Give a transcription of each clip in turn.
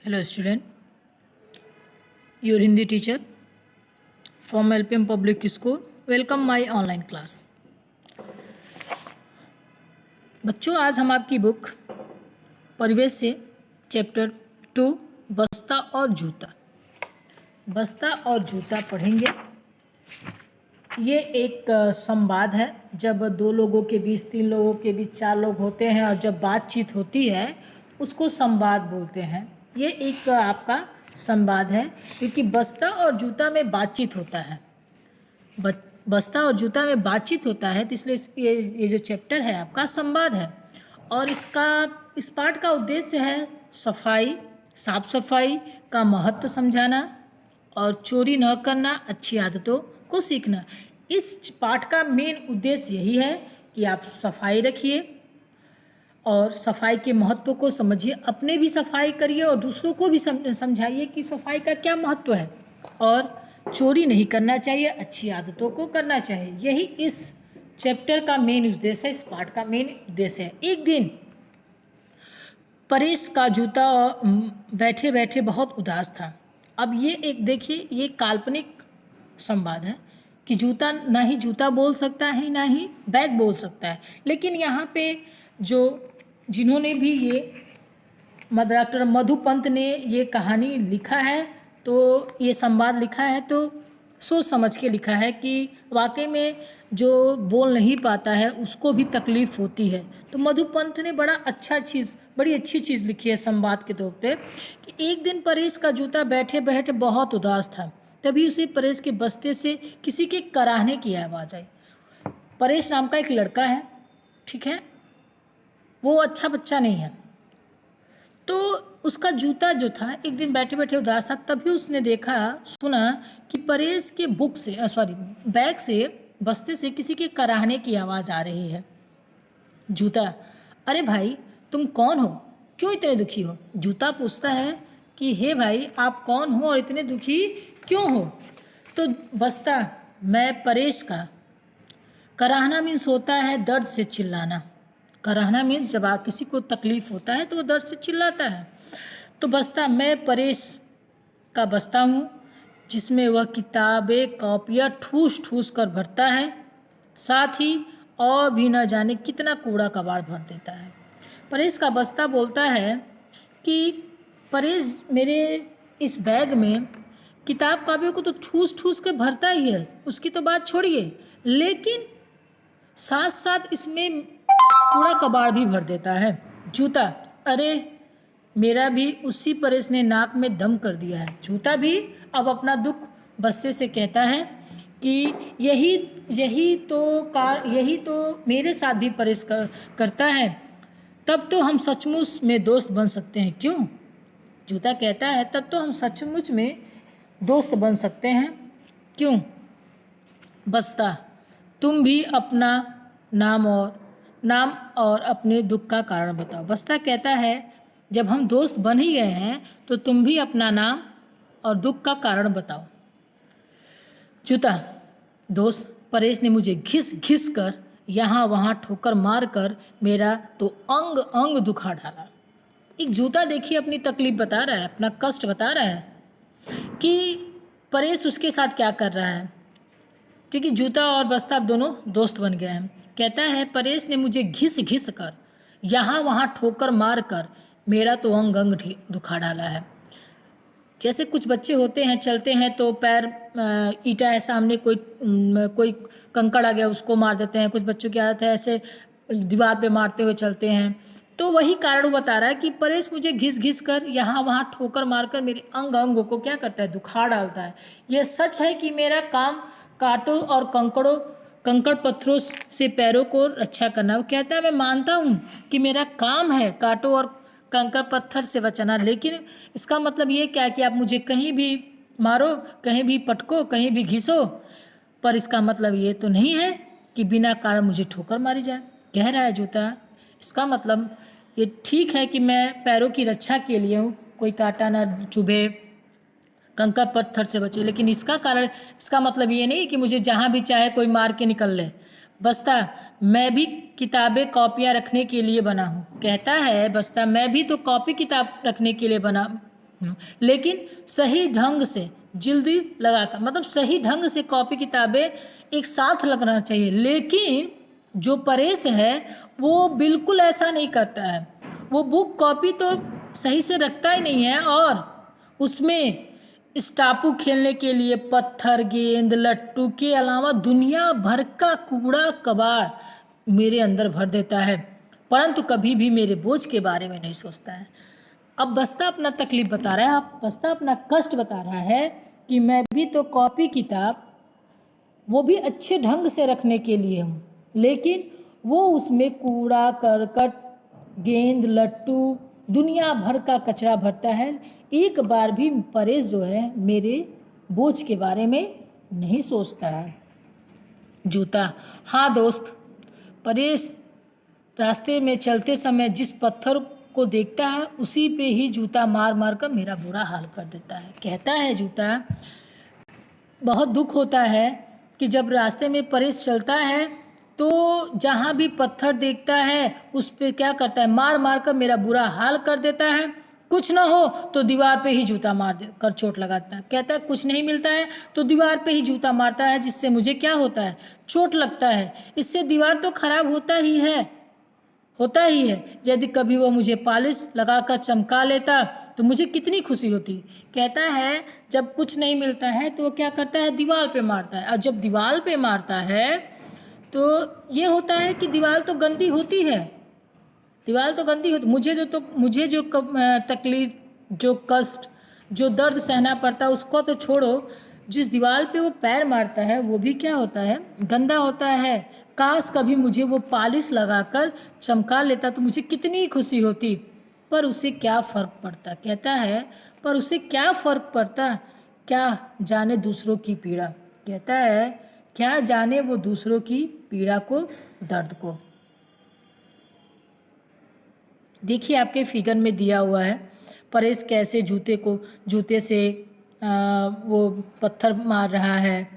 Hello student, your Hindi teacher from LPM Public School. Welcome my online class. बच्चों, आज हम आपकी book परिवेश से चैप्टर 2 बस्ता और जूता पढ़ेंगे। ये एक संवाद है। जब दो लोगों के बीच, तीन लोगों के बीच, चार लोग होते हैं और जब बातचीत होती है उसको संवाद बोलते हैं। ये एक आपका संवाद है क्योंकि बस्ता और जूता में बातचीत होता है। बस्ता और जूता में बातचीत होता है, तो इसलिए ये जो चैप्टर है आपका संवाद है। और इस पाठ का उद्देश्य है साफ सफाई का महत्व समझाना और चोरी न करना, अच्छी आदतों को सीखना। इस पाठ का मेन उद्देश्य यही है कि आप सफाई रखिए और सफाई के महत्व को समझिए, अपने भी सफाई करिए और दूसरों को भी समझाइए कि सफाई का क्या महत्व है। और चोरी नहीं करना चाहिए, अच्छी आदतों को करना चाहिए। यही इस चैप्टर का मेन उद्देश्य है, इस पाठ का मेन उद्देश्य है। एक दिन परेश का जूता बैठे बैठे बहुत उदास था। अब ये एक देखिए, ये काल्पनिक संवाद है कि जूता ना ही जूता बोल सकता है ना ही बैग बोल सकता है। लेकिन यहाँ पे जिन्होंने भी ये डॉक्टर मधुपंत ने ये कहानी लिखा है, तो ये संवाद लिखा है तो सोच समझ के लिखा है कि वाकई में जो बोल नहीं पाता है उसको भी तकलीफ़ होती है। तो मधुपंत ने बड़ी अच्छी चीज़ लिखी है संवाद के तौर पे कि एक दिन परेश का जूता बैठे बैठे बहुत उदास था। तभी उसे परेश के बस्ते से किसी के कराहने की आवाज़ आई। परेश नाम का एक लड़का है, ठीक है, वो अच्छा बच्चा नहीं है। तो उसका जूता जो था एक दिन बैठे बैठे उदास था। तभी उसने सुना कि परेश के बैग से, बस्ते से किसी के कराहने की आवाज़ आ रही है। जूता, अरे भाई तुम कौन हो, क्यों इतने दुखी हो? जूता पूछता है कि हे भाई आप कौन हो और इतने दुखी क्यों हो? तो बस्ता, मैं परेश का। कराहना मीन्स होता है दर्द से चिल्लाना। कराहना मीन्स जब किसी को तकलीफ़ होता है तो वो दर्द से चिल्लाता है। तो बस्ता, मैं परेश का बस्ता हूँ जिसमें वह किताबें कॉपियाँ ठूस ठूस कर भरता है, साथ ही और भी न जाने कितना कूड़ा कबाड़ भर देता है। परेश का बस्ता बोलता है कि परेश मेरे इस बैग में किताब कॉपियों को तो ठूस ठूस के भरता ही है, उसकी तो बात छोड़िए, लेकिन साथ साथ इसमें कूड़ा कबाड़ भी भर देता है। जूता, अरे मेरा भी उसी परेश ने नाक में दम कर दिया है। जूता भी अब अपना दुख बस्ते से कहता है कि यही तो मेरे साथ भी परेश करता है। तब तो हम सचमुच में दोस्त बन सकते हैं, क्यों? जूता कहता है तब तो हम सचमुच में दोस्त बन सकते हैं, क्यों? बस्ता, तुम भी अपना नाम और अपने दुख का कारण बताओ। बस्ता कहता है जब हम दोस्त बन ही गए हैं तो तुम भी अपना नाम और दुख का कारण बताओ। जूता, दोस्त परेश ने मुझे घिस घिस कर यहाँ वहाँ ठोकर मार कर मेरा तो अंग अंग दुखा डाला। एक जूता देखिए अपनी तकलीफ बता रहा है, अपना कष्ट बता रहा है कि परेश उसके साथ क्या कर रहा है, क्योंकि जूता और बस्ता अब दोनों दोस्त बन गए हैं। कहता है परेश ने मुझे घिस घिस कर यहाँ वहाँ ठोकर मार कर मेरा तो अंग अंग दुखा डाला है। जैसे कुछ बच्चे होते हैं, चलते हैं तो पैर ईंटा है सामने, कोई कंकड़ आ गया उसको मार देते हैं। कुछ बच्चों की आदत है ऐसे दीवार पे मारते हुए चलते हैं। तो वही कारण वो बता रहा है कि परेश मुझे घिस घिस कर यहाँ वहाँ ठोकर मार कर मेरे अंग अंगों को क्या करता है, दुखा डालता है। यह सच है कि मेरा काम कांटों और कंकड़ पत्थरों से पैरों को रक्षा करना। वो कहता है मैं मानता हूँ कि मेरा काम है कांटों और कंकड़ पत्थर से बचाना, लेकिन इसका मतलब ये क्या कि आप मुझे कहीं भी मारो, कहीं भी पटको, कहीं भी घिसो, पर इसका मतलब ये तो नहीं है कि बिना कारण मुझे ठोकर मारी जाए। कह रहा है जूता, इसका मतलब ये ठीक है कि मैं पैरों की रक्षा के लिए हूँ, कोई कांटा ना चुभे, कंकड़ पत्थर से बचे, लेकिन इसका मतलब ये नहीं कि मुझे जहाँ भी चाहे कोई मार के निकल ले। बस्ता, मैं भी किताबें कॉपियाँ रखने के लिए बना हूँ। कहता है बस्ता, मैं भी तो कॉपी किताब रखने के लिए बना लेकिन सही ढंग से जल्दी लगाकर, मतलब सही ढंग से कॉपी किताबें एक साथ लगना चाहिए। लेकिन जो परेश है वो बिल्कुल ऐसा नहीं करता है। वो बुक कॉपी तो सही से रखता ही नहीं है, और उसमें स्टापू खेलने के लिए पत्थर, गेंद, लट्टू के अलावा दुनिया भर का कूड़ा कबाड़ मेरे अंदर भर देता है, परंतु कभी भी मेरे बोझ के बारे में नहीं सोचता है। अब बस्ता अपना तकलीफ बता रहा है, अब बस्ता अपना कष्ट बता रहा है कि मैं भी तो कॉपी किताब वो भी अच्छे ढंग से रखने के लिए हूँ, लेकिन वो उसमें कूड़ा करकट, गेंद, लट्टू, दुनिया भर का कचरा भरता है। एक बार भी परेश जो है मेरे बोझ के बारे में नहीं सोचता है। जूता, हाँ दोस्त, परेश रास्ते में चलते समय जिस पत्थर को देखता है उसी पे ही जूता मार मार कर मेरा बुरा हाल कर देता है। कहता है जूता, बहुत दुख होता है कि जब रास्ते में परेश चलता है तो जहाँ भी पत्थर देखता है उस पे क्या करता है, मार मार कर मेरा बुरा हाल कर देता है। कुछ ना हो तो दीवार पे ही जूता मार कर चोट लगाता है। कहता है कुछ नहीं मिलता है तो दीवार पे ही जूता मारता है, जिससे मुझे क्या होता है, चोट लगता है। इससे दीवार तो खराब होता ही है। यदि कभी वो मुझे पॉलिश लगाकर चमका लेता तो मुझे कितनी खुशी होती। कहता है जब कुछ नहीं मिलता है तो वो क्या करता है, दीवार पे मारता है, और जब दीवार पे मारता है तो ये होता है कि दीवार तो गंदी होती है, दीवार तो गंदी होती। मुझे जो तकलीफ, जो कष्ट, जो दर्द सहना पड़ता है उसको तो छोड़ो, जिस दीवार पे वो पैर मारता है वो भी क्या होता है, गंदा होता है। काश कभी मुझे वो पॉलिश लगाकर चमका लेता तो मुझे कितनी खुशी होती, पर उसे क्या फ़र्क पड़ता। कहता है पर उसे क्या फ़र्क पड़ता, क्या जाने दूसरों की पीड़ा। कहता है क्या जाने वो दूसरों की पीड़ा को, दर्द को। देखिए आपके फिगर में दिया हुआ है परेश कैसे जूते से वो पत्थर मार रहा है,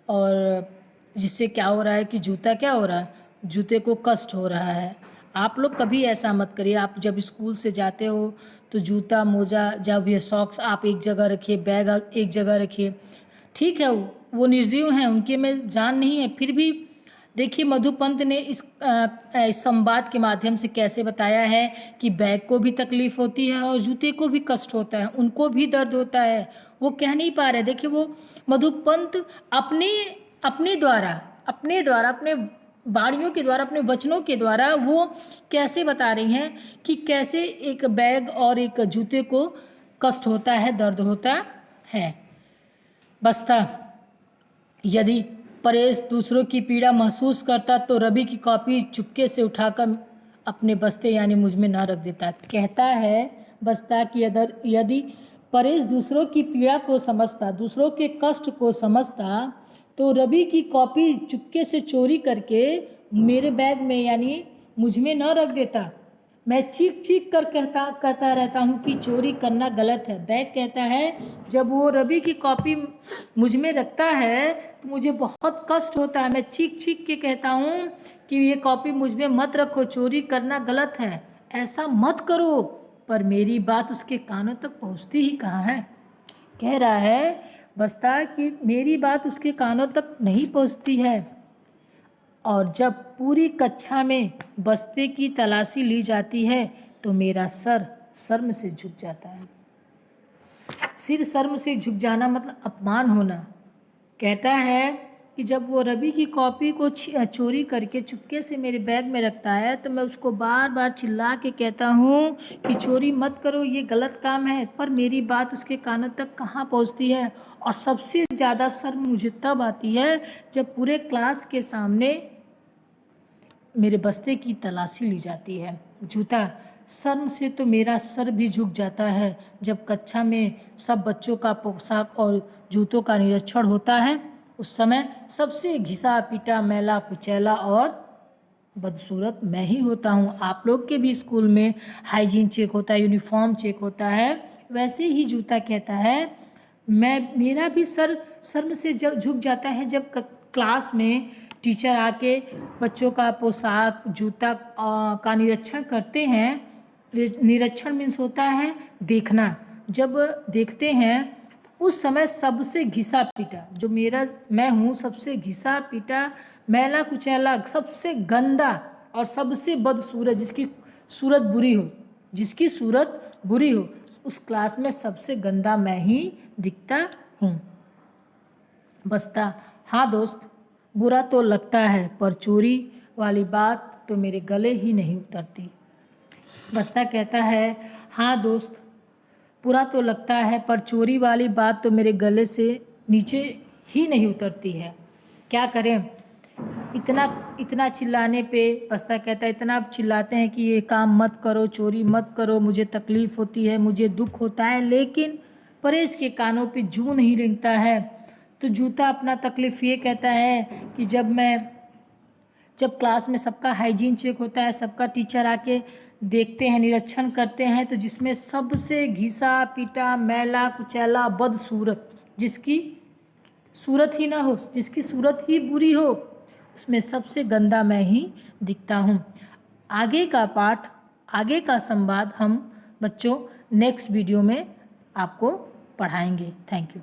और जिससे क्या हो रहा है कि जूता क्या हो रहा है, जूते को कष्ट हो रहा है। आप लोग कभी ऐसा मत करिए। आप जब स्कूल से जाते हो तो जूता, मोजा, जब ये सॉक्स आप एक जगह रखिए, बैग एक जगह रखिए। ठीक है वो निर्जीव हैं, उनके में जान नहीं है, फिर भी देखिए मधुपंत ने इस संवाद के माध्यम से कैसे बताया है कि बैग को भी तकलीफ होती है और जूते को भी कष्ट होता है, उनको भी दर्द होता है, वो कह नहीं पा रहे। देखिए वो मधुपंत अपने द्वारा अपने वाणियों के द्वारा, अपने वचनों के द्वारा वो कैसे बता रही हैं कि कैसे एक बैग और एक जूते को कष्ट होता है, दर्द होता है। बस्ता, यदि परेश दूसरों की पीड़ा महसूस करता तो रवि की कॉपी चुपके से उठाकर अपने बस्ते यानी मुझ में न रख देता। कहता है बस्ता कि यदि परेश दूसरों की पीड़ा को समझता, दूसरों के कष्ट को समझता, तो रवि की कॉपी चुपके से चोरी करके मेरे बैग में यानी मुझ में न रख देता। मैं चीख चीख कर कहता रहता हूँ कि चोरी करना गलत है। बैग कहता है जब वो रवि की कॉपी मुझ में रखता है तो मुझे बहुत कष्ट होता है। मैं चीख चीख के कहता हूँ कि ये कॉपी मुझ में मत रखो, चोरी करना गलत है, ऐसा मत करो, पर मेरी बात उसके कानों तक पहुँचती ही कहाँ है। कह रहा है बस्ता कि मेरी बात उसके कानों तक नहीं पहुँचती है। और जब पूरी कक्षा में बस्ते की तलाशी ली जाती है तो मेरा सर शर्म से झुक जाता है। सिर शर्म से झुक जाना मतलब अपमान होना। कहता है कि जब वो रवि की कॉपी को चोरी करके चुपके से मेरे बैग में रखता है तो मैं उसको बार बार चिल्ला के कहता हूँ कि चोरी मत करो, ये गलत काम है, पर मेरी बात उसके कानों तक कहाँ पहुँचती है। और सबसे ज़्यादा शर्म मुझे तब आती है जब पूरे क्लास के सामने मेरे बस्ते की तलाशी ली जाती है। जूता, शर्म से तो मेरा सर भी झुक जाता है जब कक्षा में सब बच्चों का पोशाक और जूतों का निरीक्षण होता है। उस समय सबसे घिसा पिटा, मैला कुचैला और बदसूरत मैं ही होता हूँ। आप लोग के भी स्कूल में हाइजीन चेक होता है, यूनिफॉर्म चेक होता है, वैसे ही जूता कहता है मेरा भी सर शर्म से जब झुक जाता है जब क्लास में टीचर आके बच्चों का पोशाक, जूता का निरीक्षण करते हैं। निरीक्षण मीन्स होता है देखना, जब देखते हैं उस समय सबसे घिसा पीटा, जो मैं हूँ सबसे घिसा पीटा, मैला कुचैला, सबसे गंदा और सबसे बदसूरत, जिसकी सूरत बुरी हो, उस क्लास में सबसे गंदा मैं ही दिखता हूँ। बस्ता, हाँ दोस्त, बुरा तो लगता है पर चोरी वाली बात तो मेरे गले ही नहीं उतरती। बस्ता कहता है, हाँ दोस्त, बुरा तो लगता है पर चोरी वाली बात तो मेरे गले से नीचे ही नहीं उतरती है। क्या करें, इतना चिल्लाने पे, बस्ता कहता है, इतना चिल्लाते हैं कि ये काम मत करो, चोरी मत करो, मुझे तकलीफ़ होती है, मुझे दुख होता है, लेकिन परेश के कानों पे जूं नहीं रेंगता है। तो जूता अपना तकलीफ़ ये कहता है कि जब क्लास में सबका हाइजीन चेक होता है, सबका टीचर आके देखते हैं, निरीक्षण करते हैं, तो जिसमें सबसे घिसा पीटा, मैला कुचैला, बदसूरत, जिसकी सूरत ही ना हो, जिसकी सूरत ही बुरी हो, उसमें सबसे गंदा मैं ही दिखता हूँ। आगे का पाठ, आगे का संवाद हम बच्चों नेक्स्ट वीडियो में आपको पढ़ाएंगे। Thank you.